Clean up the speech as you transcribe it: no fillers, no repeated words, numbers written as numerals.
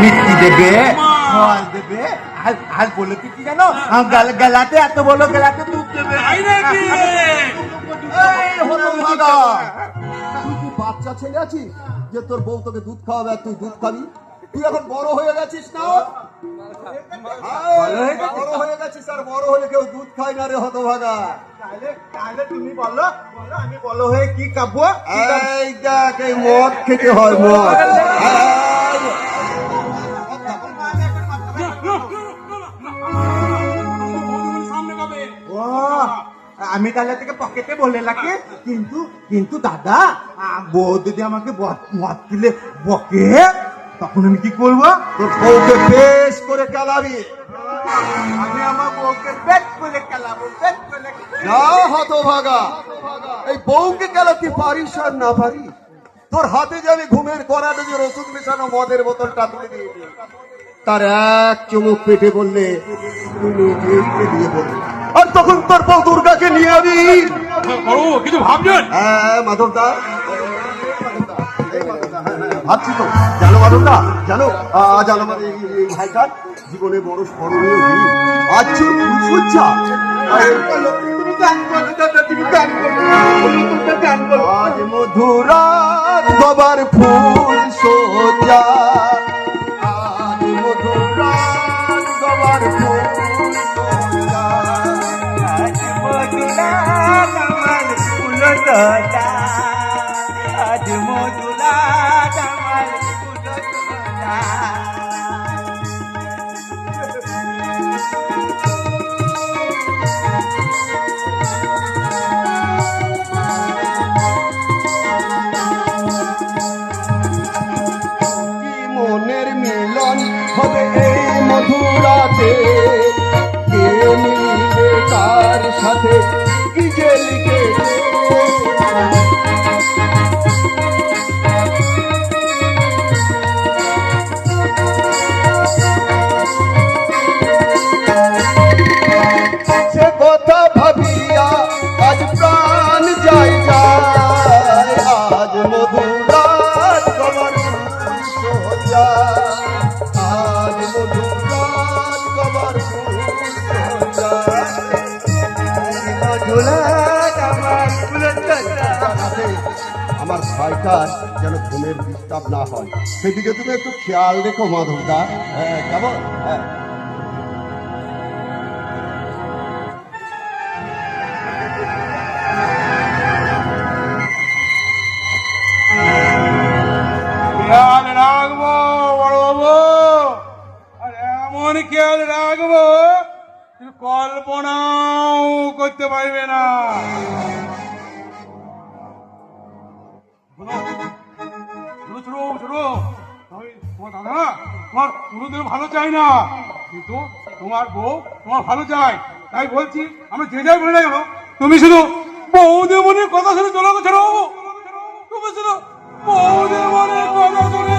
মিষ্টি দেবে, ফল দেবে, আর বলে কি জানো, গেলাতে এত বলো, গেলাতে দুধ দেবে। তুই কি বাচ্চা ছেলে আছিস যে তোর বউ তোকে দুধ খাওয়াবে আর তুই দুধ খাবি? তুই এখন বড় হয়ে গেছিস না? বড় হয়ে গেছিস, আর বড় হলে কেউ দুধ খায় না রে হতভাগা। তাহলে তুমি বলো, আমি বলো হয়ে কি খাবো? এই দেখ, এই মদ খেতে হয়, মদ। আমি তাহলে থেকে পকেটে বলে লাগে, কিন্তু কিন্তু দাদা, বউ যদি আমাকে মদ দিলে বকে, তখন আমি কি করবো? তোর বউকে বেশ করে খেলাবি। আমি আমার বউকে পেট করে খেলাবো, পেট করে। না হতভাগা, এই বউকে খেলাতে পারিস আর না পারিস, তোর হাতে যে আমি ঘুমের করাতে যে রসুন মেশানো মদের বোতলটা তুলে দিয়েছি, তার এক চুমুক পেটে বললে তুই নিজেই দিয়ে বলবি, আর তখন তোর বউ দুর্গাকে নিয়ে আবি। কিছু ভাবছেন? হ্যাঁ মাধবদা, ভাবছি তো। জানো মাধবদা, জানো আজ আমার এই ভাইটার জীবনে বড় স্মরণীয় দিন। আজ ছিল ফুলসজ্জা। আজ মধুরাত বাবার ফুল সজ্জা, আজ মধুরাত বাবার ফুল সজ্জা, আজ মধুরাত আমার ফুল সজ্জা, আজ মধুরাত আমার ফুল সজ্জা। কি মনের মিলন হবে এই মধুরাতে, কে মিলবে তার সাথে কি যে লিখেছে। সে কথা ভাবিয়া আজ প্রাণ যাই যায়, আজ মধুরাত কবর সজ্জা, আজ মধুরাত কবর সজ্জা। মধুরাত আমার ফুল সজ্জা। আমার ভাইটার যেন ঘুমের ডিস্টার্ব না হয়, সেদিকে তুমি একটু খেয়াল রেখো মাধবদা। হ্যাঁ কেমন? হ্যাঁ খেয়াল রাখবো বড়বাবু, আর এমন খেয়াল রাখবো তুমি কল্পনাও করতে পারবে না। তোমার দাদা তোমার কোনোদিন ভালো চাই না, কিন্তু তোমার বউ তোমার ভালো চাই। তাই বলছি, আমরা যে যাই বলে না গেল, তুমি শুধু বৌদি মনের কথা শুনে চলে গেছো বাবু। তুমি শুধু বৌদি মনের কথা শুনে